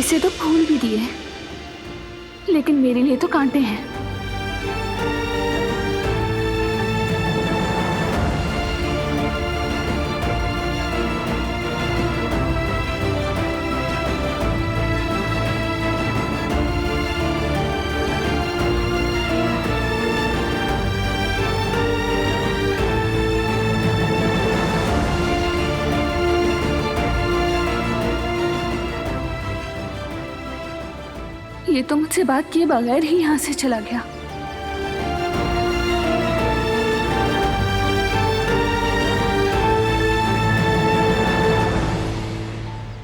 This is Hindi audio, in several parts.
वैसे तो फूल भी दिए, लेकिन मेरे लिए तो कांटे हैं। ये तो मुझसे बात किए बगैर ही यहाँ से चला गया।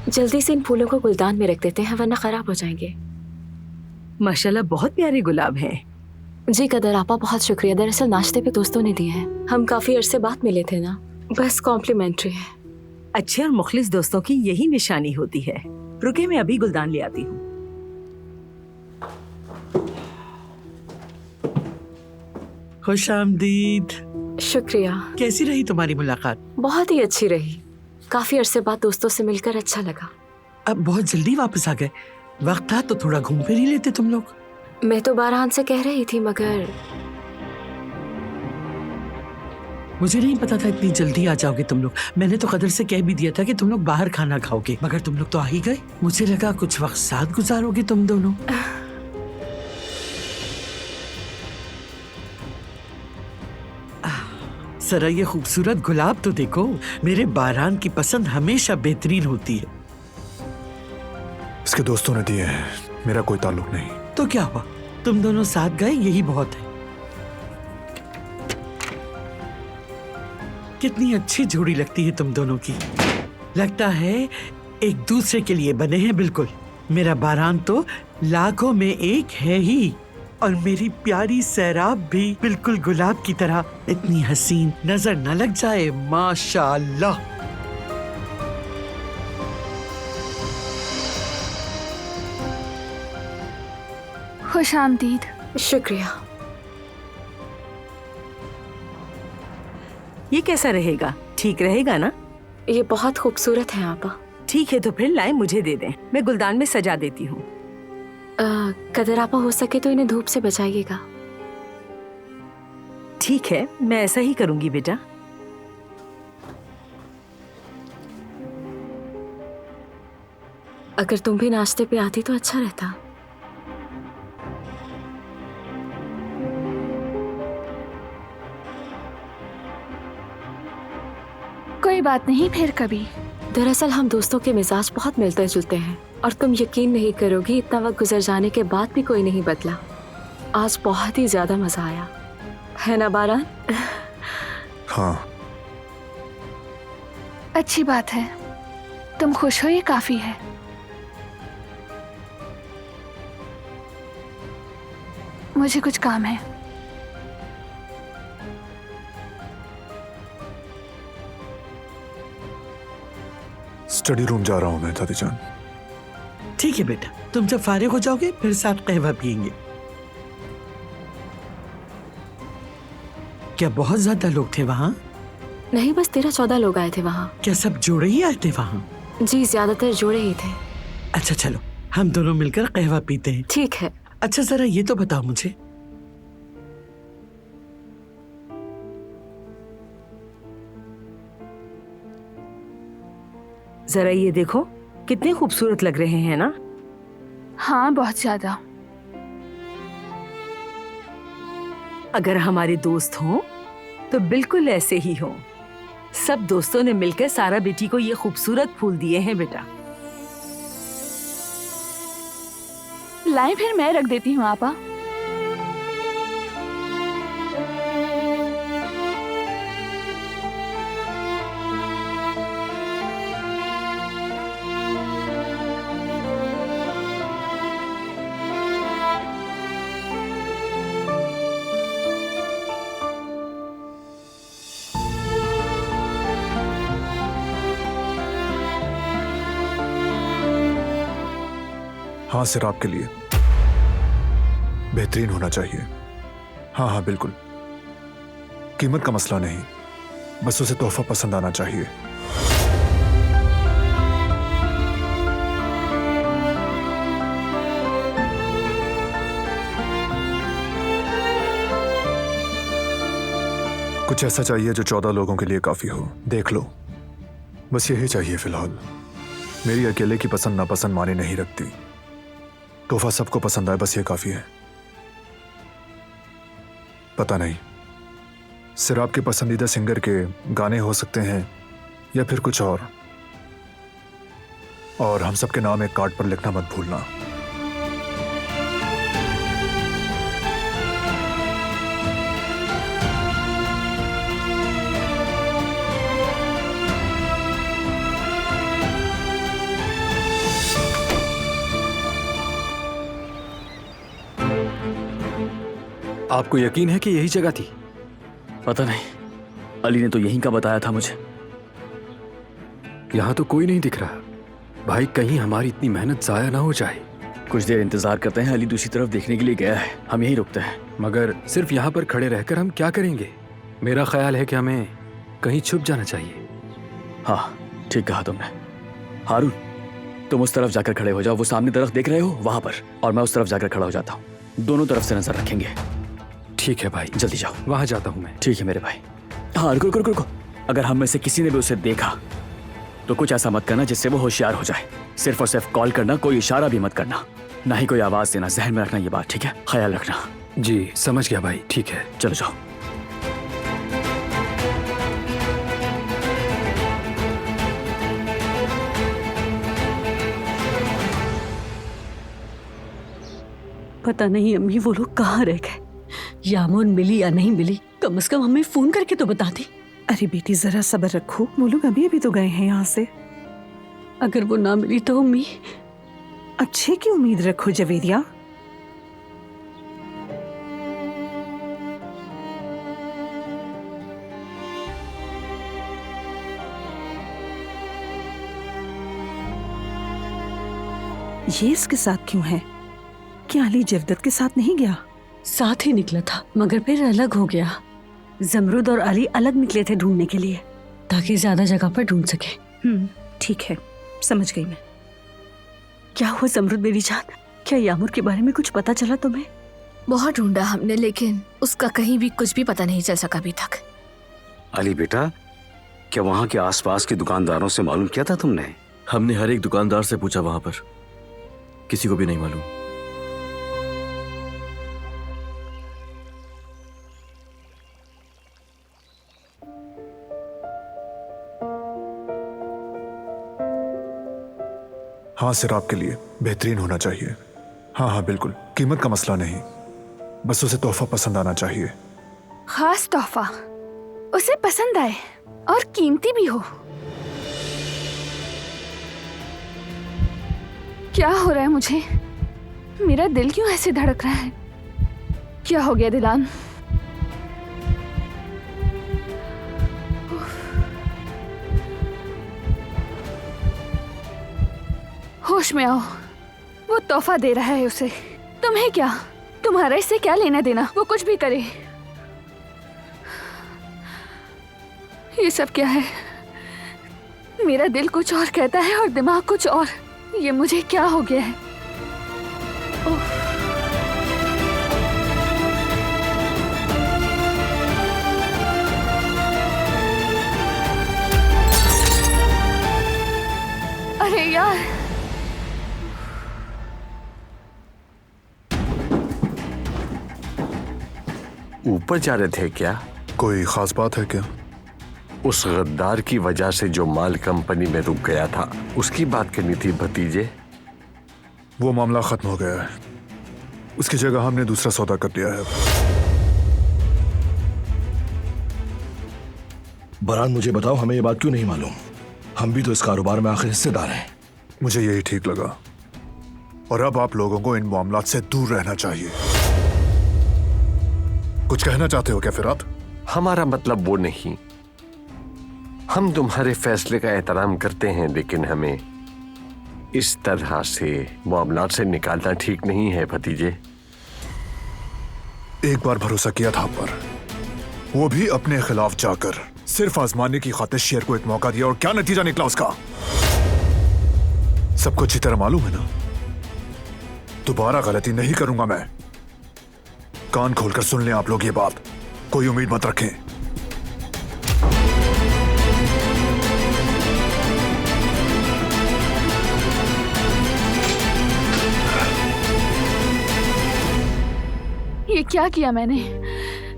जल्दी से इन फूलों को गुलदान में रख देते हैं वरना खराब हो जाएंगे। माशाल्लाह बहुत प्यारे गुलाब हैं। जी कदर आपा, बहुत शुक्रिया। दरअसल नाश्ते पे दोस्तों ने दिए हैं। हम काफी अरसे बाद मिले थे ना, बस कॉम्प्लीमेंट्री है। अच्छे और मुखलिस दोस्तों की यही निशानी होती है। रुके, मैं अभी गुलदान ले आती हूँ। खुश आमदीद। शुक्रिया। कैसी रही तुम्हारी मुलाकात? बहुत ही अच्छी रही। काफी अरसे बाद दोस्तों से मिलकर अच्छा लगा। अब बहुत जल्दी वापस आ गए। वक्त था तो थोड़ा घूम फिर ही लेते तुम लोग। मैं तो बारहान से कह रही थी, मगर मुझे नहीं पता था इतनी जल्दी आ जाओगे तुम लोग। मैंने तो कदर से कह भी दिया था कि तुम लोग बाहर खाना खाओगे, मगर तुम लोग तो आ ही गए। मुझे लगा कुछ वक्त साथ गुजारोगे तुम दोनों। जरा ये खूबसूरत गुलाब तो देखो। मेरे बारान की पसंद हमेशा बेहतरीन होती है। इसके दोस्तों ने दिए हैं, मेरा कोई ताल्लुक नहीं। तो क्या हुआ, तुम दोनों साथ गए, यही बहुत है। कितनी अच्छी जोड़ी लगती है तुम दोनों की। लगता है एक दूसरे के लिए बने हैं बिल्कुल। मेरा बारान तो लाखों में एक है ही, और मेरी प्यारी सैराब भी बिल्कुल गुलाब की तरह इतनी हसीन। नजर न लग जाए, माशाअल्लाह। खुश आमदीद। शुक्रिया। ये कैसा रहेगा? ठीक रहेगा ना? ये बहुत खूबसूरत है आपा। ठीक है, तो फिर लाए मुझे दे दें, मैं गुलदान में सजा देती हूँ। कदर आपा, हो सके तो इन्हें धूप से बचाइएगा। ठीक है, मैं ऐसा ही करूंगी बेटा। अगर तुम भी नाश्ते पे आती तो अच्छा रहता। कोई बात नहीं, फिर कभी। दरअसल हम दोस्तों के मिजाज बहुत मिलते जुलते हैं, और तुम यकीन नहीं करोगी, इतना वक्त गुजर जाने के बाद भी कोई नहीं बदला। आज बहुत ही ज्यादा मजा आया, है ना बारान? हाँ। अच्छी बात है, तुम खुश हो ये काफी है। मुझे कुछ काम है। स्टडी रूम जा रहा हूँ मैं दादी जान। ठीक है बेटा, तुम जब फारिग हो जाओगे फिर साथ कहवा पियेंगे। क्या बहुत ज्यादा लोग थे वहाँ? नहीं, बस 13-14 लोग आए थे वहाँ। क्या सब जोड़े ही आए थे वहाँ? जी, ज्यादातर जोड़े ही थे। अच्छा चलो, हम दोनों मिलकर कहवा पीते हैं। ठीक है। अच्छा जरा ये तो बताओ मुझे, जरा ये देखो, कितने खूबसूरत लग रहे हैं ना? हाँ, बहुत ज्यादा। अगर हमारे दोस्त हों तो बिल्कुल ऐसे ही हों। सब दोस्तों ने मिलकर सारा बेटी को ये खूबसूरत फूल दिए हैं बेटा। लाएं, फिर मैं रख देती हूँ आपा। हाँ, सिर्फ आपके लिए बेहतरीन होना चाहिए। हाँ हाँ बिल्कुल, कीमत का मसला नहीं, बस उसे तोहफा पसंद आना चाहिए। कुछ ऐसा चाहिए जो 14 लोगों के लिए काफी हो। देख लो, बस यही चाहिए फिलहाल। मेरी अकेले की पसंद नापसंद माने नहीं रखती। तोहफा सबको पसंद आए, बस ये काफी है। पता नहीं, सिर्फ आपके पसंदीदा सिंगर के गाने हो सकते हैं या फिर कुछ और हम सबके नाम एक कार्ड पर लिखना मत भूलना। आपको यकीन है कि यही जगह थी? पता नहीं, अली ने तो यहीं का बताया था मुझे। यहाँ तो कोई नहीं दिख रहा। भाई, कहीं हमारी इतनी मेहनत जाया ना हो जाए। कुछ देर इंतजार करते हैं, अली दूसरी तरफ देखने के लिए गया है, हम यहीं रुकते हैं। मगर सिर्फ यहाँ पर खड़े रहकर हम क्या करेंगे? मेरा ख्याल है कि हमें कहीं छुप जाना चाहिए। हाँ, ठीक कहा तुमने। हारून, तुम उस तरफ जाकर खड़े हो जाओ, वो सामने दरख्त देख रहे हो वहां पर, और मैं उस तरफ जाकर खड़ा हो जाता हूँ। दोनों तरफ से नजर रखेंगे। ठीक है भाई, जल्दी जाओ। वहां जाता हूँ मैं। ठीक है मेरे भाई। हाँ, रुको रुको रुको। अगर हम में से किसी ने भी उसे देखा तो कुछ ऐसा मत करना जिससे वो होशियार हो जाए। सिर्फ और सिर्फ कॉल करना, कोई इशारा भी मत करना, ना ही कोई आवाज देना। जहन में रखना ये बात, ठीक है? ख्याल रखना। जी समझ गया भाई, ठीक है। चलो जाओ। पता नहीं अम्मी वो लोग कहाँ रह गए। यामोन मिली या नहीं मिली, कम से कम हमें फोन करके तो बता दी। अरे बेटी जरा सब्र रखो, वो लोग अभी अभी तो गए हैं यहाँ से। अगर वो ना मिली तो अम्मी। अच्छे की उम्मीद रखो जवेरिया। ये इसके साथ क्यों है? क्या अली जवदत के साथ नहीं गया? साथ ही निकला था मगर फिर अलग हो गया। जमरुद और अली अलग निकले थे ढूंढने के लिए, ताकि ज्यादा जगह पर ढूंढ सके। ठीक है, समझ गई मैं। क्या हुआ जमरुद मेरी जान? क्या यामुर के बारे में कुछ पता चला तुम्हें? बहुत ढूंढा हमने, लेकिन उसका कहीं भी कुछ भी पता नहीं चल सका अभी तक। अली बेटा, क्या वहाँ के आसपास के दुकानदारों से मालूम किया था तुमने? हमने हर एक दुकानदार से पूछा, वहां पर किसी को भी नहीं मालूम। हाँ, सिर्फ आपके लिए बेहतरीन होना चाहिए। हाँ हाँ बिल्कुल, कीमत का मसला नहीं, बस उसे तोहफा पसंद आना चाहिए। खास तोहफा, उसे पसंद आए और कीमती भी हो। क्या हो रहा है मुझे? मेरा दिल क्यों ऐसे धड़क रहा है? क्या हो गया दिलान? होश में आओ। वो तोहफा दे रहा है उसे। तुम्हें क्या? तुम्हारा इससे क्या लेना देना? वो कुछ भी करे। ये सब क्या है? मेरा दिल कुछ और कहता है और दिमाग कुछ और। ये मुझे क्या हो गया है? अरे यार, ऊपर जा रहे थे क्या? कोई खास बात है क्या? उस गद्दार की वजह से जो माल कंपनी में रुक गया था, उसकी बात करनी थी भतीजे। वो मामला खत्म हो गया है, उसकी जगह हमने दूसरा सौदा कर लिया है। बरान, मुझे बताओ, हमें ये बात क्यों नहीं मालूम? हम भी तो इस कारोबार में आखिर हिस्सेदार हैं। मुझे यही ठीक लगा, और अब आप लोगों को इन मामलात से दूर रहना चाहिए। कुछ कहना चाहते हो क्या फिरात? हमारा मतलब वो नहीं। हम तुम्हारे फैसले का एहतराम करते हैं, लेकिन हमें इस तरह से मामलात से निकालना ठीक नहीं है भतीजे। एक बार भरोसा किया था आप पर, वो भी अपने खिलाफ जाकर, सिर्फ आजमाने की खातिर शेर को एक मौका दिया, और क्या नतीजा निकला उसका? सबको अच्छी तरह मालूम है ना। दोबारा गलती नहीं करूंगा मैं। कान खोलकर सुन लें आप लोग ये बात, कोई उम्मीद मत रखें। ये क्या किया मैंने?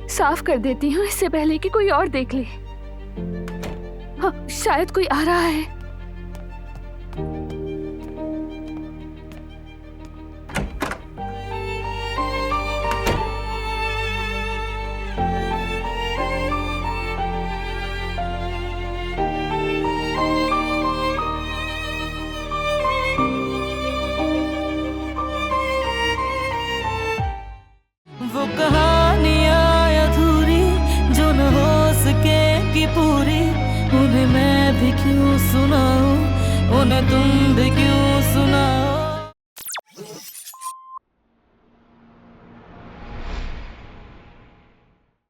साफ कर देती हूँ इससे पहले कि कोई और देख ले। हाँ, शायद कोई आ रहा है। वो कहानियाँ अधूरी जो न हो सके कि पूरी, उन्हें मैं भी क्यों सुनाऊं, उन्हें तुम भी क्यों